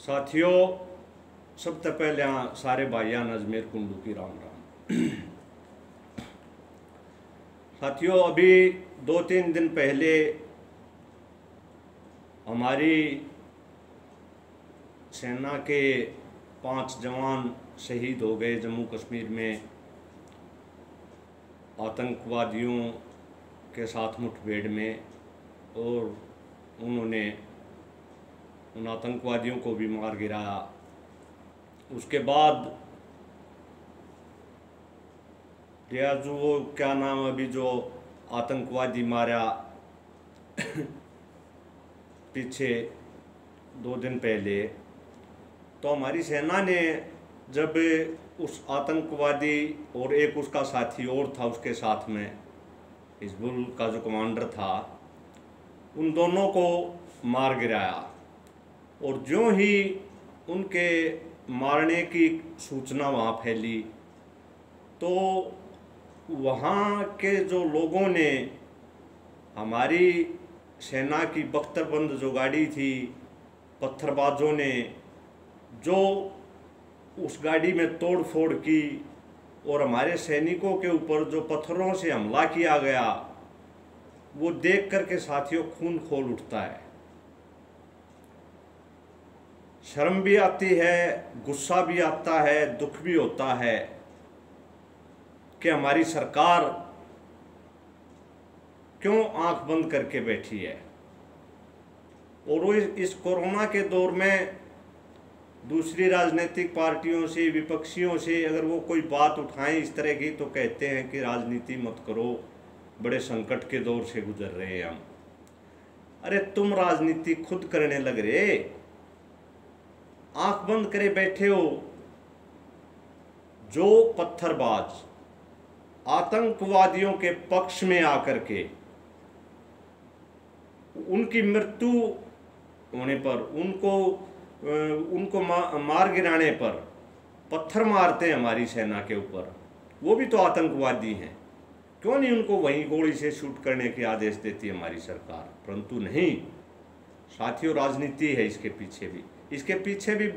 साथियों, सबसे पहले सारे भाइयान अजमेर कुंडू की राम राम। साथियों, अभी 2-3 दिन पहले हमारी सेना के 5 जवान शहीद हो गए जम्मू कश्मीर में आतंकवादियों के साथ मुठभेड़ में, और उन्होंने उन आतंकवादियों को भी मार गिराया। उसके बाद रियाजू, वो क्या नाम अभी जो आतंकवादी मारा पीछे 2 दिन पहले, तो हमारी सेना ने जब उस आतंकवादी और एक उसका साथी और था उसके साथ में, हिजबुल का जो कमांडर था, उन दोनों को मार गिराया। और ज्यों ही उनके मारने की सूचना वहाँ फैली तो वहाँ के जो लोगों ने हमारी सेना की बख्तरबंद जो गाड़ी थी, पत्थरबाजों ने जो उस गाड़ी में तोड़ फोड़ की और हमारे सैनिकों के ऊपर जो पत्थरों से हमला किया गया, वो देख कर के साथियों खून खोल उठता है। शर्म भी आती है, गुस्सा भी आता है, दुख भी होता है कि हमारी सरकार क्यों आंख बंद करके बैठी है। और वो इस कोरोना के दौर में दूसरी राजनीतिक पार्टियों से, विपक्षियों से अगर वो कोई बात उठाएं इस तरह की, तो कहते हैं कि राजनीति मत करो, बड़े संकट के दौर से गुजर रहे हैं हम। अरे तुम राजनीति खुद करने लग रहे, आंख बंद करे बैठे हो। जो पत्थरबाज आतंकवादियों के पक्ष में आकर के उनकी मृत्यु होने पर, उनको मार गिराने पर पत्थर मारते हैं हमारी सेना के ऊपर, वो भी तो आतंकवादी हैं। क्यों नहीं उनको वहीं गोली से शूट करने के आदेश देती है हमारी सरकार? परंतु नहीं साथियों, राजनीति है इसके पीछे भी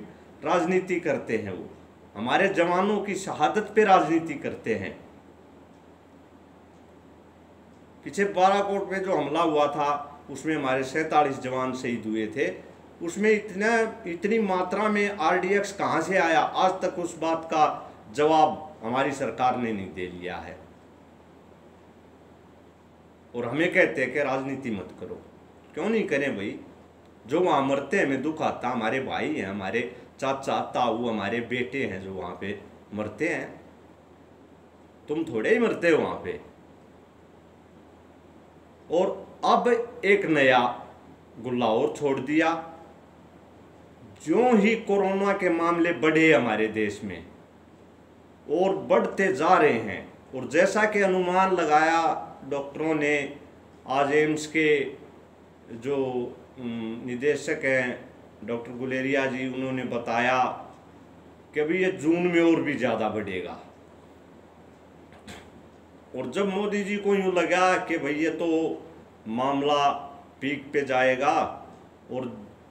राजनीति करते हैं। वो हमारे जवानों की शहादत पे राजनीति करते हैं। पीछे बालाकोट पे जो हमला हुआ था उसमें हमारे 47 जवान शहीद हुए थे। उसमें इतनी मात्रा में आरडीएक्स कहाँ से आया, आज तक उस बात का जवाब हमारी सरकार ने नहीं दे लिया है। और हमें कहते हैं कि राजनीति मत करो। क्यों नहीं करें भाई? जो वहाँ मरते हैं, हमें दुख आता, हमारे भाई हैं, हमारे चाचा ताऊ, हमारे बेटे हैं जो वहाँ पे मरते हैं। तुम थोड़े ही मरते हो वहाँ पे। और अब एक नया गुल्ला और छोड़ दिया। ज्यों ही कोरोना के मामले बढ़े हमारे देश में और बढ़ते जा रहे हैं, और जैसा कि अनुमान लगाया डॉक्टरों ने, आज एम्स के जो निदेशक हैं डॉक्टर गुलेरिया जी, उन्होंने बताया कि अभी ये जून में और भी ज़्यादा बढ़ेगा। और जब मोदी जी को यूँ लगा कि भाई ये तो मामला पीक पे जाएगा, और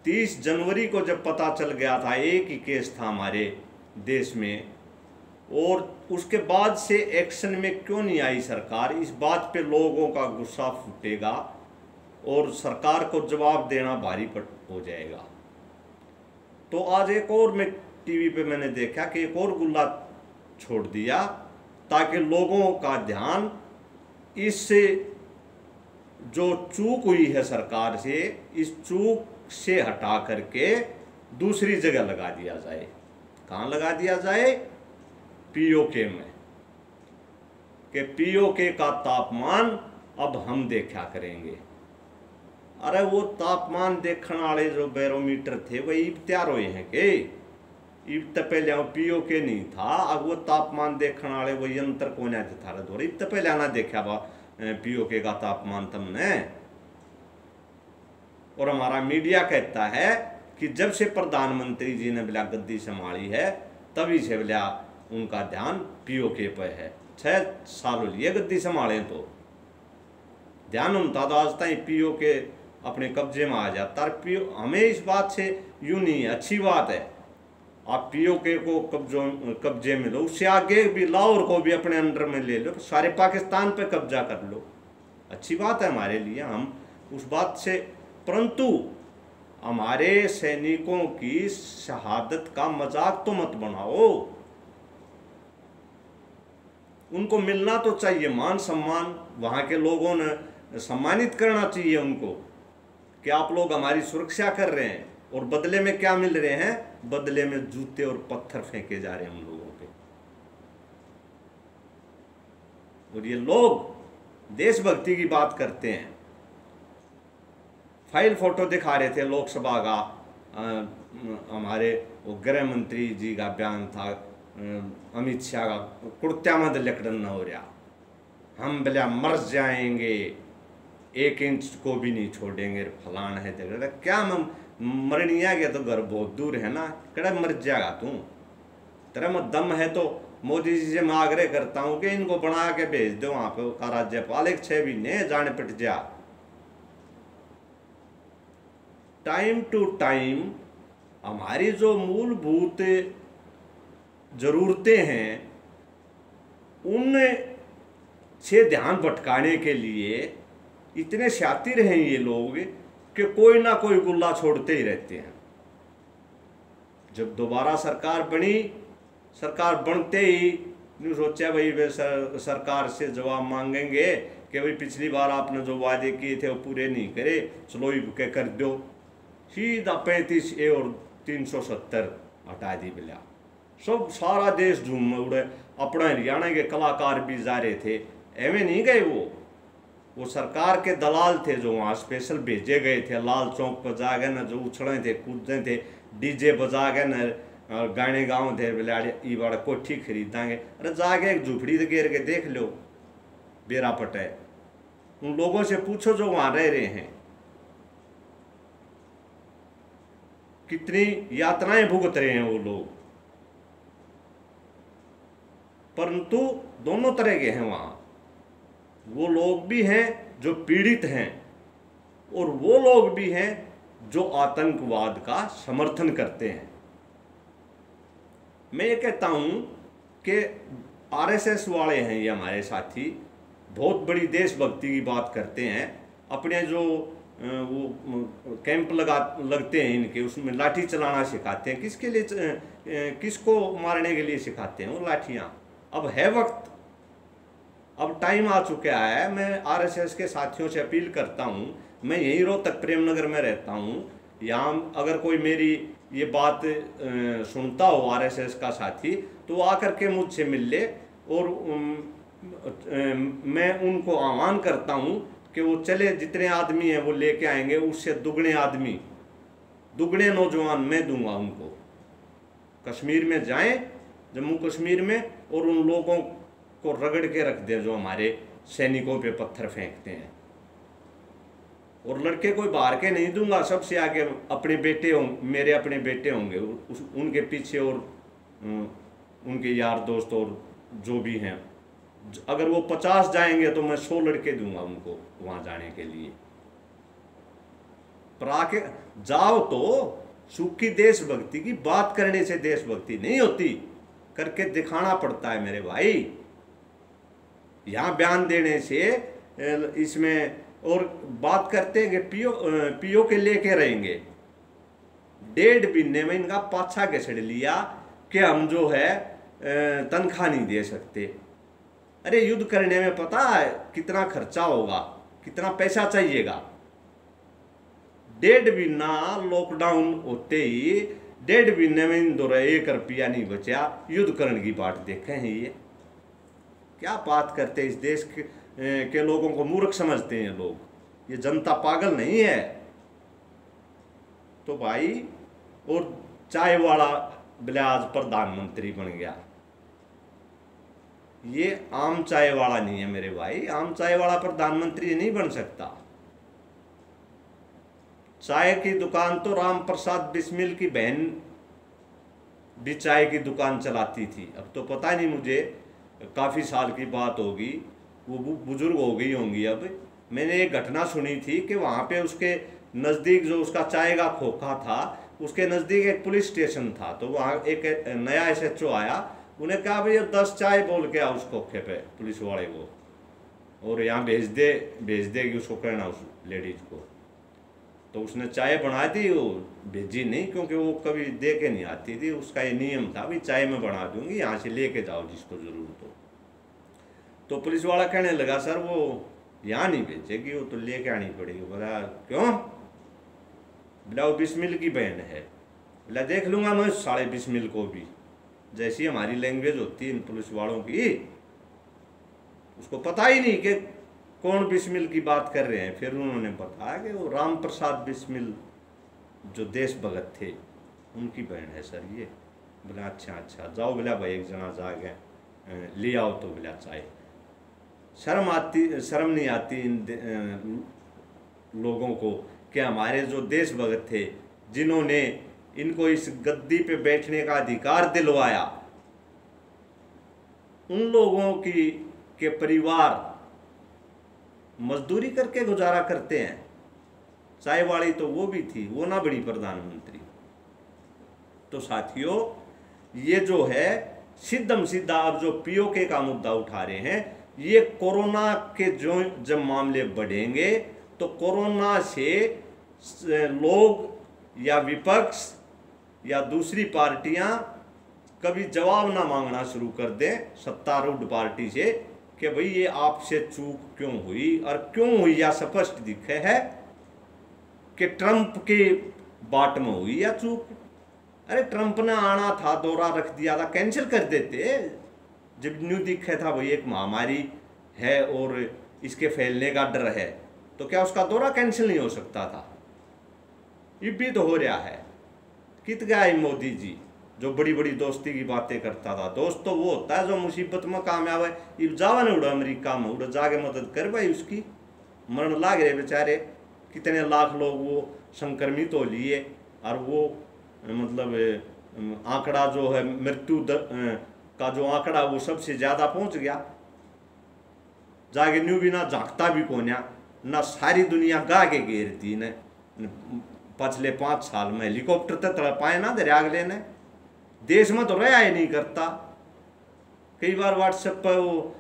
30 जनवरी को जब पता चल गया था, एक ही केस था हमारे देश में, और उसके बाद से एक्शन में क्यों नहीं आई सरकार, इस बात पे लोगों का गुस्सा फूटेगा और सरकार को जवाब देना भारी हो जाएगा। तो आज एक और मैं टीवी पे मैंने देखा कि एक और गुल्ला छोड़ दिया, ताकि लोगों का ध्यान इससे जो चूक हुई है सरकार से, इस चूक से हटा करके दूसरी जगह लगा दिया जाए। कहाँ लगा दिया जाए? पीओके में। कि पीओके का तापमान अब हम देखा करेंगे। अरे वो तापमान देखने वाले जो बैरोमीटर थे वही इब तैयार हुए हैं कि इब तो पहले पीओके नहीं था, अब वो तापमान देखने वाले वो यंत्र को ना था रहे, इब तो पहले आना देखा बा पीओके का तापमान तुमने। और हमारा मीडिया कहता है कि जब से प्रधानमंत्री जी ने बिला गद्दी संभाली है तभी से बिला उनका ध्यान पीओके पे है। 6 साल लिए गद्दी संभाले तो ध्यान उनका तो आज तक पीओके अपने कब्जे में आ जाता है। पीओ हमें इस बात से यूँ नहीं है, अच्छी बात है आप पीओके को कब्जे में लो, उससे आगे भी लाहौर को भी अपने अंडर में ले लो, सारे पाकिस्तान पे कब्जा कर लो, अच्छी बात है हमारे लिए, हम उस बात से। परंतु हमारे सैनिकों की शहादत का मजाक तो मत बनाओ, उनको मिलना तो चाहिए मान सम्मान, वहाँ के लोगों ने सम्मानित करना चाहिए उनको कि आप लोग हमारी सुरक्षा कर रहे हैं, और बदले में क्या मिल रहे हैं, बदले में जूते और पत्थर फेंके जा रहे हैं उन लोगों पे। और ये लोग देशभक्ति की बात करते हैं, फाइल फोटो दिखा रहे थे लोकसभा का, हमारे वो गृह मंत्री जी का बयान था, अमित शाह का, कुर्त्या मत लकड़न न हो रहा, हम भला मर जाएंगे, 1 इंच को भी नहीं छोड़ेंगे, फलान है तेरा क्या, हम मरनिया के तो घर बहुत दूर है ना, कड़ा मर जाएगा तू, तेरा में दम है तो मोदी जी से मैं आग्रह करता हूँ कि इनको बना के भेज दो वहाँ पे का राज्यपाल, 6 महीने जाने पिट जा। टाइम टू टाइम हमारी जो मूलभूत जरूरतें हैं उनसे ध्यान भटकाने के लिए इतने शातिर हैं ये लोग कि कोई ना कोई गुल्ला छोड़ते ही रहते हैं। जब दोबारा सरकार बनी, सरकार बनते ही सोचा भाई वे सरकार से जवाब मांगेंगे कि भाई पिछली बार आपने जो वादे किए थे वो पूरे नहीं करे, चलो ही के कर दो, सीधा 35A और 370 हटा दी बिला, सब सारा देश झूम उड़े, अपना हरियाणा के कलाकार भी जा रहे थे, एवं नहीं गए वो सरकार के दलाल थे जो वहाँ स्पेशल भेजे गए थे, लाल चौक पर जा गए ना, जो उछड़े थे कूदते थे, डीजे बजा गए ना, गाने गाँव थे बिलाड़े ई बड़ा कोठी खरीदांगे, अरे जाके एक झुपड़ी घेर के देख लो, बेरा पटे, उन लोगों से पूछो जो वहाँ रह रहे हैं, कितनी यातनाएं भुगत रहे हैं वो लोग। परंतु दोनों तरह के हैं वहाँ, वो लोग भी हैं जो पीड़ित हैं और वो लोग भी हैं जो आतंकवाद का समर्थन करते हैं। मैं ये कहता हूँ कि आरएसएस वाले हैं ये हमारे साथी, बहुत बड़ी देशभक्ति की बात करते हैं, अपने जो वो कैंप लगते हैं इनके, उसमें लाठी चलाना सिखाते हैं, किसके लिए, किसको मारने के लिए सिखाते हैं वो लाठियाँ। अब है वक्त, अब टाइम आ चुका है। मैं आरएसएस के साथियों से अपील करता हूँ, मैं यहीं रोहतक प्रेमनगर में रहता हूँ, यहाँ अगर कोई मेरी ये बात सुनता हो आरएसएस का साथी तो आकर के मुझसे मिल ले, और मैं उनको आह्वान करता हूँ कि वो चले, जितने आदमी हैं वो लेके आएंगे, उससे दुगने आदमी, दुगने नौजवान मैं दूंगा उनको। कश्मीर में जाएं, जम्मू कश्मीर में, और उन लोगों को रगड़ के रख दें जो हमारे सैनिकों पे पत्थर फेंकते हैं। और लड़के कोई बाहर के नहीं दूंगा, सबसे आगे अपने बेटे मेरे अपने बेटे होंगे, उनके पीछे और उनके यार दोस्त और जो भी हैं, अगर वो 50 जाएंगे तो मैं 100 लड़के दूंगा उनको वहां जाने के लिए। पर आके जाओ तो सूखी देशभक्ति की बात करने से देशभक्ति नहीं होती, करके दिखाना पड़ता है मेरे भाई। यहाँ बयान देने से इसमें, और बात करते हैं कि पीओ के लेके रहेंगे, 1.5 महीने में इनका पाछा घसड़ लिया कि हम जो है तनख्वाह नहीं दे सकते। अरे युद्ध करने में पता है कितना खर्चा होगा, कितना पैसा चाहिएगा। 1.5 महीना लॉकडाउन होते ही 1.5 महीने में इन 1 रुपया नहीं बचा, युद्ध करने की बात देखे हैं। ये क्या बात करते हैं, इस देश के लोगों को मूर्ख समझते हैं लोग, ये जनता पागल नहीं है। तो भाई, और चाय वाला बिलाज प्रधानमंत्री बन गया, ये आम चाय वाला नहीं है मेरे भाई, आम चाय वाला प्रधानमंत्री नहीं बन सकता। चाय की दुकान तो राम प्रसाद बिस्मिल की बहन भी चाय की दुकान चलाती थी, अब तो पता नहीं मुझे, काफ़ी साल की बात होगी, वो बुजुर्ग हो गई होंगी अब, मैंने एक घटना सुनी थी कि वहाँ पे उसके नज़दीक जो उसका चाय का खोखा था, उसके नज़दीक एक पुलिस स्टेशन था। तो वहाँ एक नया SHO आया, उन्हें कहा भाई 10 चाय बोल के आओ उस खोखे पे पुलिस वाले को, और यहाँ भेज देगी उसको कहना उस लेडीज को। तो उसने चाय बना दी, वो भेजी नहीं क्योंकि वो कभी दे के नहीं आती थी। उसका ये नियम था भाई चाय मैं बना दूंगी, यहाँ से लेके जाओ जिसको ज़रूरत हो। तो पुलिस वाला कहने लगा सर वो यहाँ नहीं भेजेगी, वो तो लेके आनी पड़ेगी। बोला क्यों? बोला वो बिस्मिल की बहन है। बोला देख लूँगा मैं 20.5 मिल को भी। जैसी हमारी लैंग्वेज होती है इन पुलिस वालों की, उसको पता ही नहीं कि कौन बिस्मिल की बात कर रहे हैं। फिर उन्होंने बताया कि वो राम प्रसाद बिस्मिल जो देश भगत थे उनकी बहन है सर ये। बोला अच्छा जाओ। बोला भाई एक जना जाके ले आओ। तो बोला चाय। शर्म नहीं आती इन लोगों को कि हमारे जो देश भगत थे जिन्होंने इनको इस गद्दी पे बैठने का अधिकार दिलवाया, उन लोगों के परिवार मजदूरी करके गुजारा करते हैं। चाय वाली तो वो भी थी, वो ना बड़ी प्रधानमंत्री। तो साथियों ये जो है सीधम सीधा अब जो POK का मुद्दा उठा रहे हैं, ये कोरोना के जो जब मामले बढ़ेंगे तो कोरोना से लोग या विपक्ष या दूसरी पार्टियां कभी जवाब ना मांगना शुरू कर दें सत्तारूढ़ पार्टी से कि भाई ये आपसे चूक क्यों हुई, और क्यों हुई या स्पष्ट दिखे है कि ट्रंप के बाट में हुई या चूक। अरे ट्रंप ने आना था, दौरा रख दिया था, कैंसिल कर देते। जब न्यू दिखे था भाई एक महामारी है और इसके फैलने का डर है, तो क्या उसका दौरा कैंसिल नहीं हो सकता था? ये भी तो हो रहा है। कित गया मोदी जी जो बड़ी बड़ी दोस्ती की बातें करता था। दोस्त तो वो होता है जो मुसीबत में कामयाब है। ये जावा ने उड़ा अमेरिका में, उड़ा जाके मदद कर भाई, उसकी मरण लाग रहे बेचारे। कितने लाख लोग वो संक्रमित हो लिए, और वो मतलब आंकड़ा जो है मृत्यु का जो आंकड़ा वो सबसे ज़्यादा पहुंच गया। जाके न्यू भी ना झांकता भी कोन्या ना, सारी दुनिया गा के घेरती ने पिछले 5 साल में। हेलीकॉप्टर तो तड़ पाए ना दरिया अगले ने, देश में तो रहा ही नहीं करता। कई बार व्हाट्सएप पर वो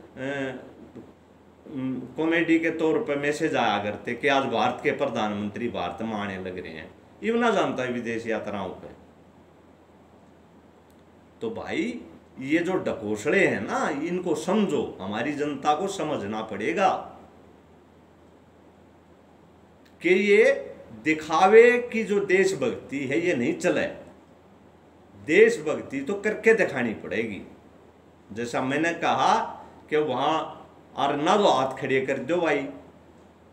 कॉमेडी के तौर पर मैसेज आया करते कि आज भारत के प्रधानमंत्री भारत में आने लग रहे हैं। ये ना जानता है विदेश यात्राओं पे। तो भाई ये जो ढकोसले हैं ना, इनको समझो, हमारी जनता को समझना पड़ेगा कि ये दिखावे की जो देशभक्ति है ये नहीं चले। देशभक्ति तो करके दिखानी पड़ेगी। जैसा मैंने कहा कि वहां और ना तो हाथ खड़े कर दो भाई,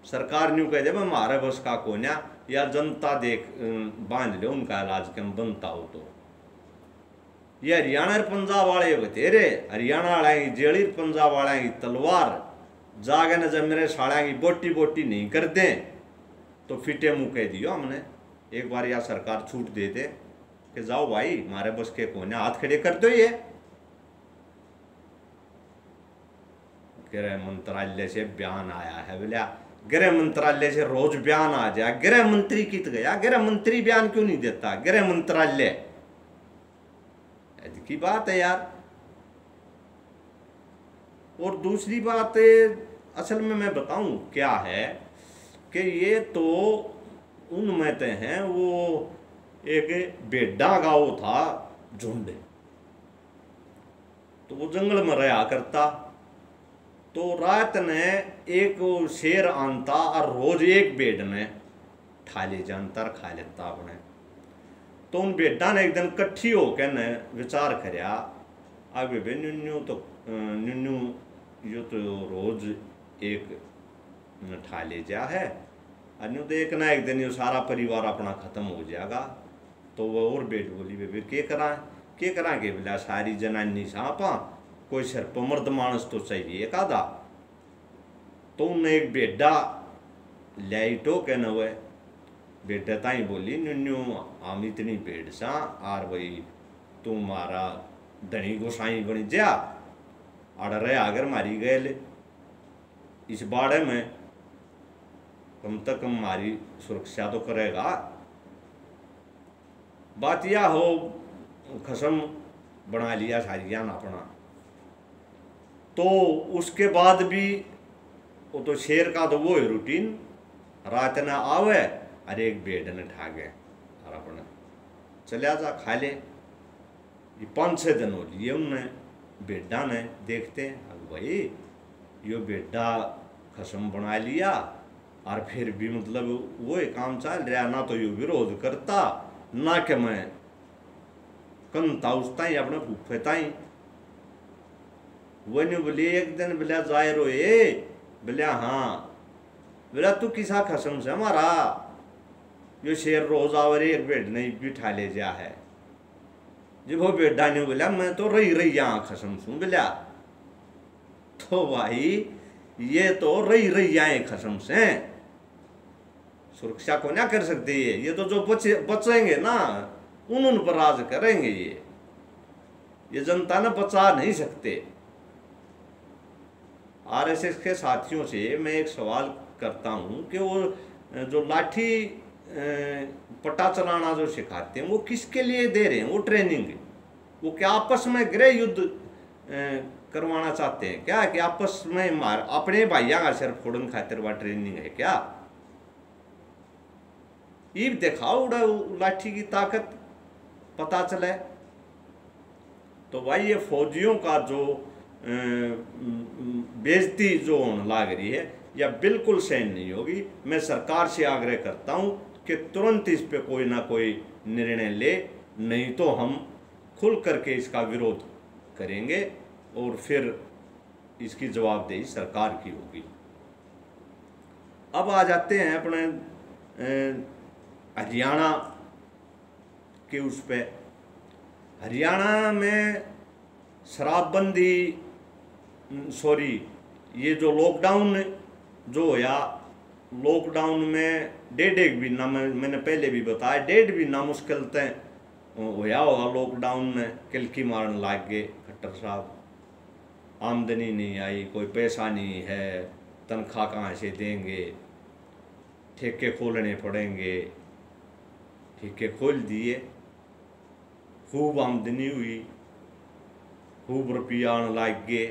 सरकार न्यू कह दे हमारे बस का कोन्या, या जनता देख बांध लो उनका इलाज कम बनता हो। तो ये हरियाणा और पंजाब वाले बतेरे, हरियाणा वाले की जेड़ी, पंजाब वाले की तलवार, जागे न जब मेरे साड़ा की बोटी बोटी नहीं कर दें तो फिटे मुँह कह दियो हमने। एक बार या सरकार छूट दे दे कि जाओ भाई हमारे बस के कोने, हाथ खड़े कर दो। ये गृह मंत्रालय से बयान आया है, बोलिया गृह मंत्रालय से रोज बयान आ जाए। गृह मंत्री कित गया, गृह मंत्री बयान क्यों नहीं देता? गृह मंत्रालय की बात है यार। और दूसरी बात असल में मैं बताऊं क्या है कि ये तो उनमें ते हैं, वो एक बेड्डा गाँव था झुंड, तो वो जंगल में रहा करता। तो रात ने एक शेर आनता और रोज एक बेड ने ठा ले जानता और खा लेता अपने। तो उन बेटा ने एक दिन कट्ठी होकर ने विचार करया, अब बे न्यून्यू तो न्यून्यू यो तो रोज एक ठा ले जा है, अन्यू तो एक ना एक दिन ये सारा परिवार अपना खत्म हो जाएगा। तो वह और बेट बोली बे के करा के बोला सारी जनानी सापा, कोई सिर पर मर्द मानस तो चाहिए एक आधा। तो उन्हें एक बेटा लाइटो के न हुए बेटा ताई बोली न्यून्यू हम इतनी भेड़ सा आर भाई तुम्हारा धनी गोसाई बन जा अड़ रहे अगर मारी गए इस बाड़े में कम तक कम हमारी सुरक्षा तो करेगा। बात यह हो खसम बना लिया सारियान अपना, तो उसके बाद भी वो तो शेर का तो वो है रूटीन, रात न आवे अरे एक बेड ने ठाके और अपने चलिया जा खा ले। ये 5-6 दिन हो लिए उनने बेडा ने, देखते हैं भाई यो बेडा खसम बना लिया और फिर भी मतलब वो काम चल रहा, ना तो यो विरोध करता ना कि मैं कंता उसता ही अपने फूफेता ही। वो नहीं बोले एक दिन बोला जाए रोए, बोला हाँ, बोला तू किसा खसम से हमारा यो शेर रोज आवर एक बेड नहीं बिठा ले जा है। जब वो बेटा ने बोला मैं तो रही यहाँ खसम सू, बोला तो भाई ये तो रही यहाँ खसम से सुरक्षा को ना कर सकते, ये तो जो बचेंगे ना उन पर राज करेंगे, ये जनता ने बचा नहीं सकते। आरएसएस के साथियों से मैं एक सवाल करता हूं कि वो जो लाठी पटा चलाना जो सिखाते हैं वो किसके लिए दे रहे हैं, वो ट्रेनिंग वो क्या आपस में गृह युद्ध करवाना चाहते हैं क्या, कि आपस में मार अपने भाइयों का सिर फोड़न खातिर वह ट्रेनिंग है क्या? ईब दिखाओ उड़ा लाठी की ताकत पता चले। तो भाई ये फौजियों का जो बेइज्जती जो होने लग रही है या बिल्कुल सहन नहीं होगी। मैं सरकार से आग्रह करता हूं कि तुरंत इस पे कोई ना कोई निर्णय ले, नहीं तो हम खुल करके इसका विरोध करेंगे और फिर इसकी जवाबदेही सरकार की होगी। अब आ जाते हैं अपने हरियाणा के उस पे। हरियाणा में शराबबंदी सॉरी ये जो लॉकडाउन जो होया, लॉकडाउन में 1.5 महीना मैंने पहले भी बताया, 1.5 महीना मुश्किल तय होया होगा लॉकडाउन में। किलकी मारन लाग गए खट्टर साहब, आमदनी नहीं आई, कोई पैसा नहीं है, तनख्वाह कहाँ से देंगे, ठेके खोलने पड़ेंगे। ठेके खोल दिए, खूब आमदनी हुई, खूब रुपया आने लग गए,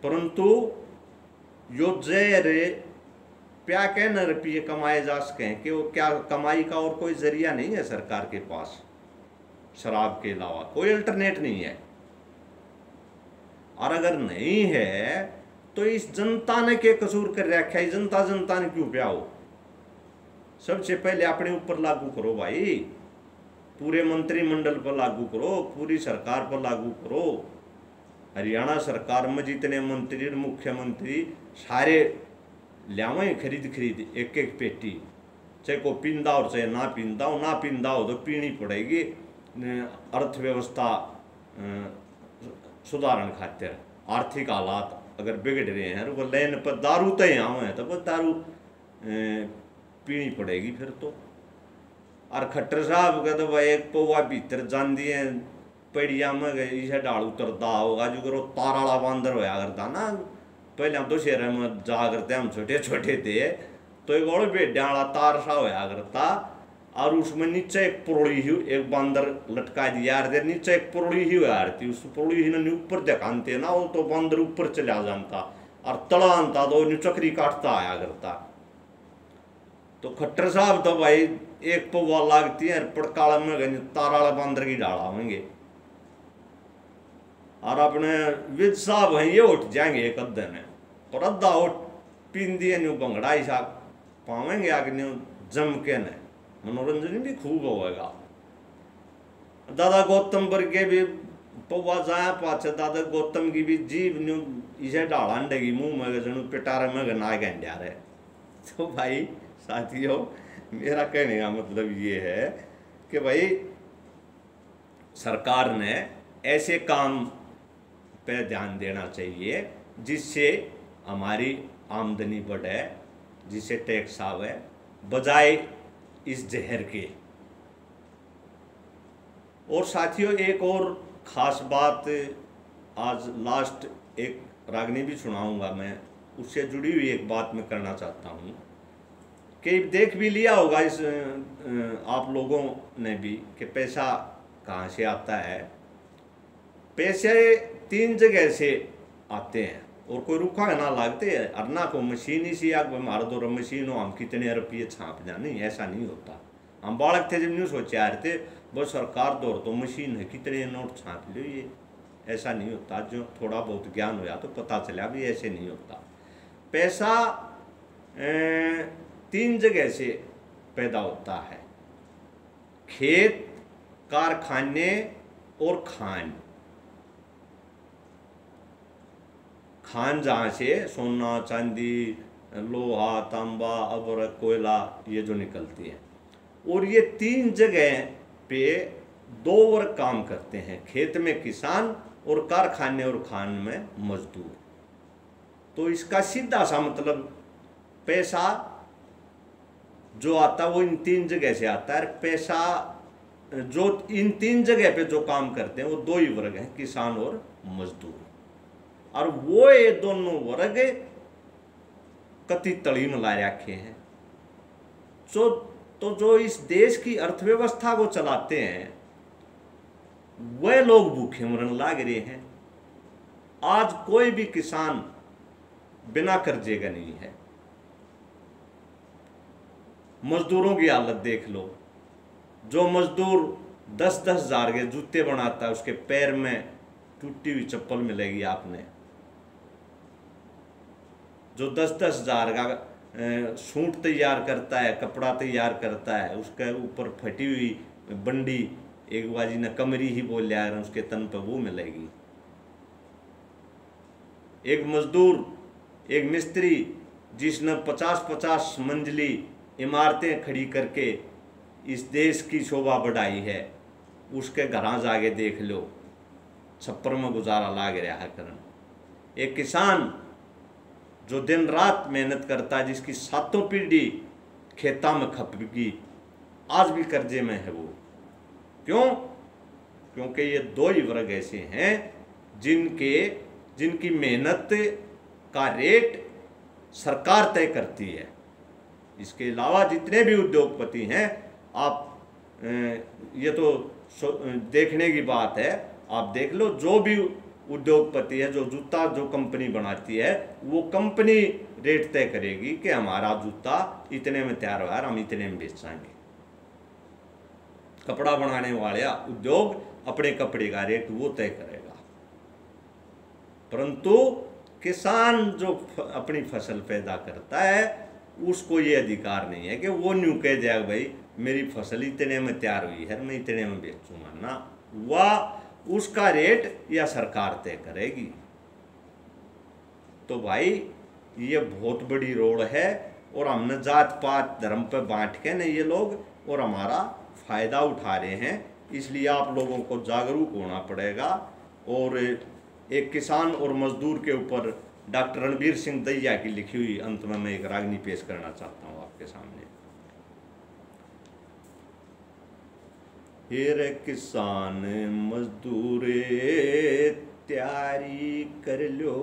परंतु यो जहर क्या कहना रुपये कमाए जा सकें कि वो क्या कमाई का और कोई जरिया नहीं है सरकार के पास, शराब के अलावा कोई अल्टरनेट नहीं है। और अगर नहीं है तो इस जनता ने क्या कसूर कर रखा है, जनता ने क्यों प्या हो? सबसे पहले अपने ऊपर लागू करो भाई, पूरे मंत्रिमंडल पर लागू करो, पूरी सरकार पर लागू करो। हरियाणा सरकार में जितने मंत्री और मुख्यमंत्री सारे लियावें खरीद एक एक पेटी, चाहे को पींदा हो चाहे ना पींदा हो, ना पींदा हो तो पीनी पड़ेगी अर्थव्यवस्था सुधारण खातिर। आर्थिक हालात अगर बिगड़ रहे हैं वो लेन पर दारू तय आवे हैं तो बस दारू पीनी पड़ेगी फिर तो। और खट्टर साहब का तो भाई एक पौवा भीतर जान दिए पेड़िया में इसे डाल उतरता होगा, जो करो ताराला बांदर होया करता ना पहले। हम तो शहर में जा करते, हम छोटे छोटे थे तो एक और बेड्या वाला तार सा होया करता और उसमें नीचे एक पुरोड़ी ही एक बांदर लटका दिया यार, नीचे एक पुरोड़ी ही हुआ थी, उस पुरोड़ी ही ने ऊपर दिखाते ना वो तो बांदर ऊपर चला जाता और तला आता तो चक्री काटता आया करता। तो खट्टर साहब तो भाई एक पौवा लागती है पड़काल में ताराला बांदर की डाला होंगे, और अपने विद साहब हैं ये उठ जाएंगे एक अद्दे में और अद्धा उठ पीन दिए न्यू भंगड़ा ही साग पावेंगे आगे न्यू जम के ने, मनोरंजन भी खूब होगा। दादा गौतम वर्गे भी पौवा जाया पाचे, दादा गौतम की भी जीव न्यू इसे डाला अंडेगी मुंह में जनू पिटारे में ना गंड्या रहे। तो भाई साथियों मेरा कहने का मतलब ये है कि भाई सरकार ने ऐसे काम पे ध्यान देना चाहिए जिससे हमारी आमदनी बढ़े, जिससे टैक्स आवे, बजाय इस जहर के। और साथियों एक और ख़ास बात आज लास्ट एक रागनी भी सुनाऊंगा मैं उससे जुड़ी हुई एक बात मैं करना चाहता हूँ कि देख भी लिया होगा इस आप लोगों ने भी कि पैसा कहाँ से आता है। पैसे 3 जगह से आते हैं और कोई रुका ना लागते है। अरना को मशीन ही सी आग हमारा दो मशीन हो हम कितने रुपये छाप जा, नहीं ऐसा नहीं होता। हम बालक थे जब न्यूज़ सोचे आ रहे थे बस सरकार दौर तो मशीन है कितने नोट छाप लो, ये ऐसा नहीं होता। जो थोड़ा बहुत ज्ञान होया तो पता चला भी ऐसे नहीं होता। पैसा 3 जगह से पैदा होता है, खेत, कारखाने और खान। खान जहाँ से सोना चांदी लोहा तांबा अबरक कोयला ये जो निकलती है, और ये 3 जगह पे 2 वर्ग काम करते हैं, खेत में किसान और कारखाने और खान में मजदूर। तो इसका सीधा सा मतलब पैसा जो आता है वो इन 3 जगह से आता है। पैसा जो इन 3 जगह पे जो काम करते हैं वो 2 ही वर्ग हैं, किसान और मजदूर। और वो ये दोनों वर्ग कति तली में ला रखे हैं। तो जो इस देश की अर्थव्यवस्था को चलाते हैं वह लोग भूखे मरन लाग रहे हैं। आज कोई भी किसान बिना कर्जे का नहीं है। मजदूरों की हालत देख लो। जो मजदूर 10-10 हजार के जूते बनाता है उसके पैर में टूटी हुई चप्पल मिलेगी आपने। जो 10-10 हजार का सूट तैयार करता है, कपड़ा तैयार करता है, उसके ऊपर फटी हुई बंडी एक बाजी ने कमरी ही बोल लिया उसके तन पर वो मिलेगी। एक मजदूर, एक मिस्त्री जिसने 50-50 मंजिली इमारतें खड़ी करके इस देश की शोभा बढ़ाई है, उसके घर जाके देख लो छप्पर में गुजारा लाग रहा है करन। एक किसान जो दिन रात मेहनत करता है, जिसकी 7 पीढ़ी खेता में खपगी, आज भी कर्जे में है वो। क्यों? क्योंकि ये 2 ही वर्ग ऐसे हैं जिनकी मेहनत का रेट सरकार तय करती है। इसके अलावा जितने भी उद्योगपति हैं, आप ये तो देखने की बात है, आप देख लो जो भी उद्योगपति है, जो जूता जो कंपनी बनाती है वो कंपनी रेट तय करेगी कि हमारा जूता इतने में तैयार हुआ है, हम इतने में बेचेंगे। कपड़ा बनाने वाले उद्योग अपने कपड़े का रेट वो तय करेगा, परंतु किसान जो अपनी फसल पैदा करता है उसको ये अधिकार नहीं है कि वो न्यू कह जाए भाई मेरी फसल इतने में तैयार हुई है मैं इतने में बेचूंगा ना। वह उसका रेट या सरकार तय करेगी। तो भाई ये बहुत बड़ी रोड है और हमने जात पात धर्म पे बांट के नहीं ये लोग और हमारा फायदा उठा रहे हैं। इसलिए आप लोगों को जागरूक होना पड़ेगा। और एक किसान और मजदूर के ऊपर डॉक्टर रणबीर सिंह दहिया की लिखी हुई अंत में मैं एक रागनी पेश करना चाहता हूँ आपके सामने। रे किसान मजदूर तैयारी कर लो,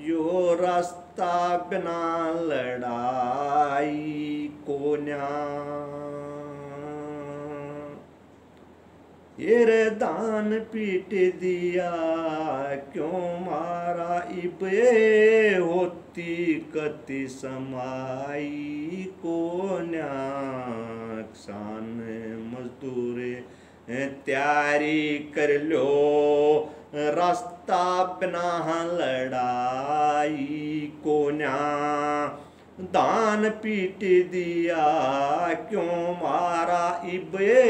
यो रास्ता बिना लड़ाई को न्या। ये दान पीट दिया क्यों मारा, इबे होती कति समाई को न्या। किसान मजदूर तैयारी कर लो, रास्ता बिना लड़ाई को न्या। दान पीट दिया क्यों मारा, इबे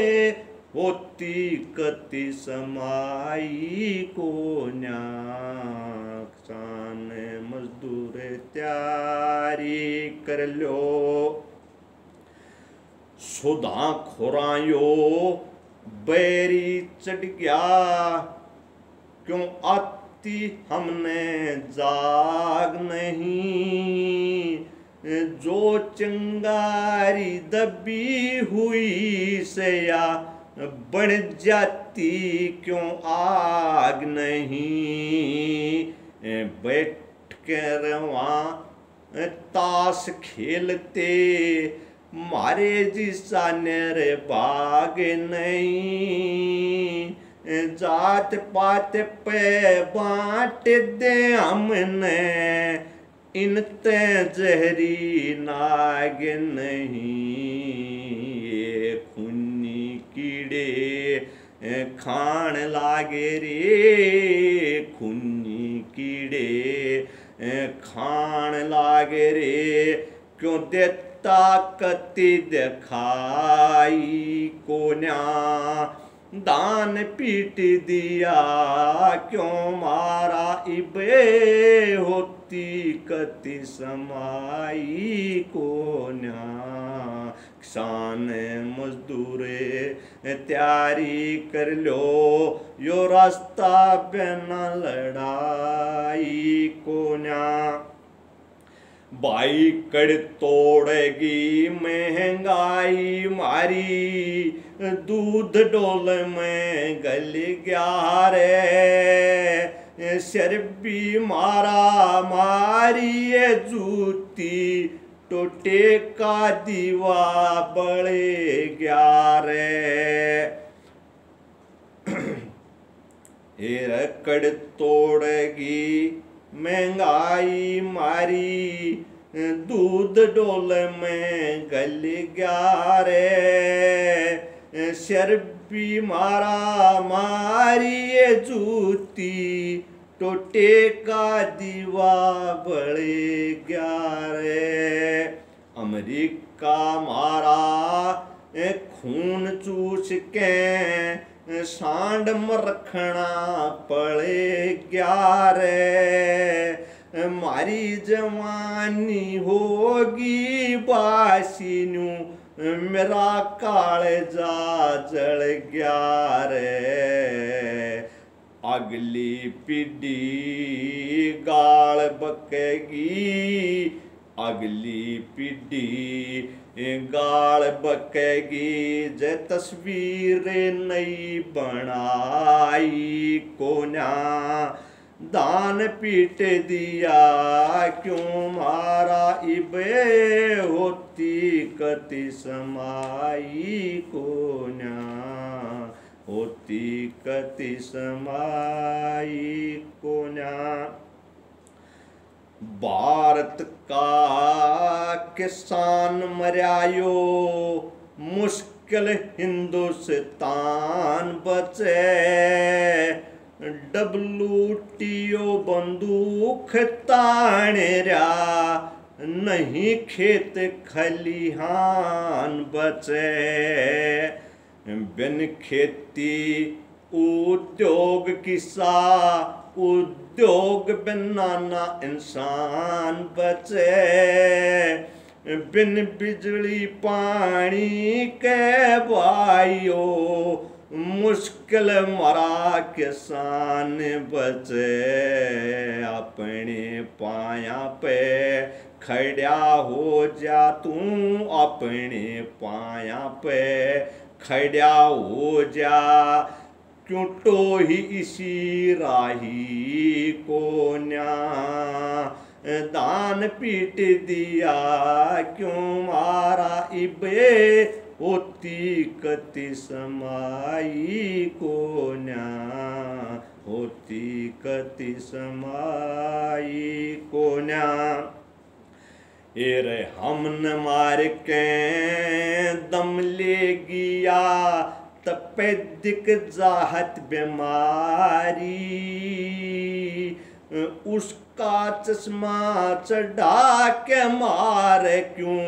होती कति समाई को न्या। किसान मजदूर तैयारी कर लो, सुधा खोरायो बैरी चढ़ गया क्यों आती हमने जाग नहीं। जो चिंगारी दबी हुई से या बन जाती क्यों आग नहीं, बैठ कर वहाँ ताश खेलते मारे जिसा नर बाग नहीं, जात पात पे बांट दे हमने इनते जहरी नाग नहीं, ये खूनी कीड़े खान लागे रे, खूनी कीड़े खान लागे रे, क्यों देता कति दिखाई कोन्या, दान पीट दिया क्यों मारा इबे, होती कति समाई कोन्या, किसान मजदूरे तैयारी कर लो, यो रास्ता बिना लड़ाई कोन्या, भाई कड़ तोड़ेगी महंगाई मारी, दूध डोल में गल गया रे, शरबी मारा मारी ये जूती, टोटे का दीवा बड़े गया रे, कड़ तोड़ेगी महंगाई मारी, दूध डोल में गल गया रे, शरबी मारा मारी ये जूती, टोटे का दीवा बड़े गया रे, अमेरिका मारा खून चूस के सांड में रखना पड़े गया रे, मारी जवानी होगी बासी नू, मेरा कालजा जल गया रे, अगली पीढ़ी गाल बकेगी, अगली पीढ़ी गाल बकेगी, जे तस्वीर नई बनाई कोन्या, दान पीट दिया क्यों मारा इबे, होती कति समाई कोन्या, होती कति समाई कोन्या, भारत का किसान मरायो, मुश्किल हिंदुस्तान बचे, WTO बंदूक ताणेरा, नहीं खेत खलिहान बचे, बिन खेती उद्योग किसा, उद्योग बिना ना इंसान बचे, बिन बिजली पानी के भाइयो, मुश्किल मरा किसान बचे, अपने पाया पे खड़ा हो जा तू, अपने पाया पे खड़ा हो जा, क्यों तो ही इसी राही कोन्या, दान पीट दिया क्यों मारा इबे, होती कति समाई कोन्या, होती कति समाई कोन्या, एरे हमने मार के दम ले गया, तपेदिक जाहत बीमारी, उसका चश्मा चढ़ा के मार क्यों,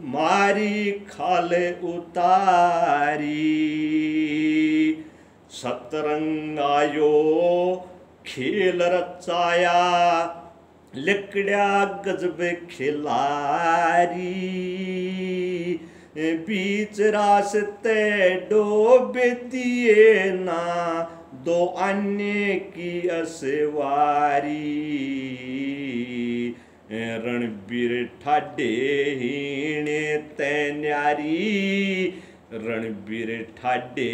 मारी खाल उतारी, सतरंगायो खेल रचाया, लिकड़ा गजब खिलारी, बीच रास्ते डोब दिए ना, दो अन्य की असवारी, रणबीर ठाडे हीणे तैन्यारी, रणबीर ठाडे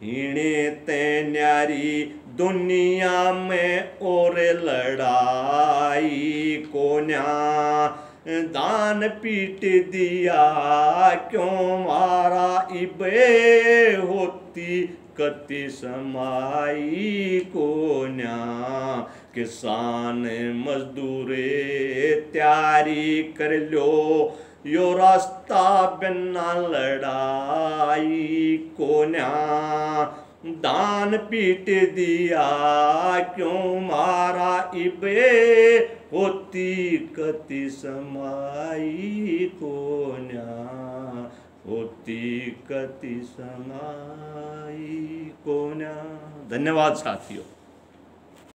हिणे ते न्यारी दुनिया में और लड़ाई कोन्या दान पीट दिया क्यों मारा इबे होती कति समाई कोन्या किसान मजदूरे तैयारी कर लो यो रास्ता बिना लड़ाई कोन्या दान पीट दिया क्यों मारा इबे होती कति समाई कोन्या होती कति समाई कोन्या। धन्यवाद साथियों।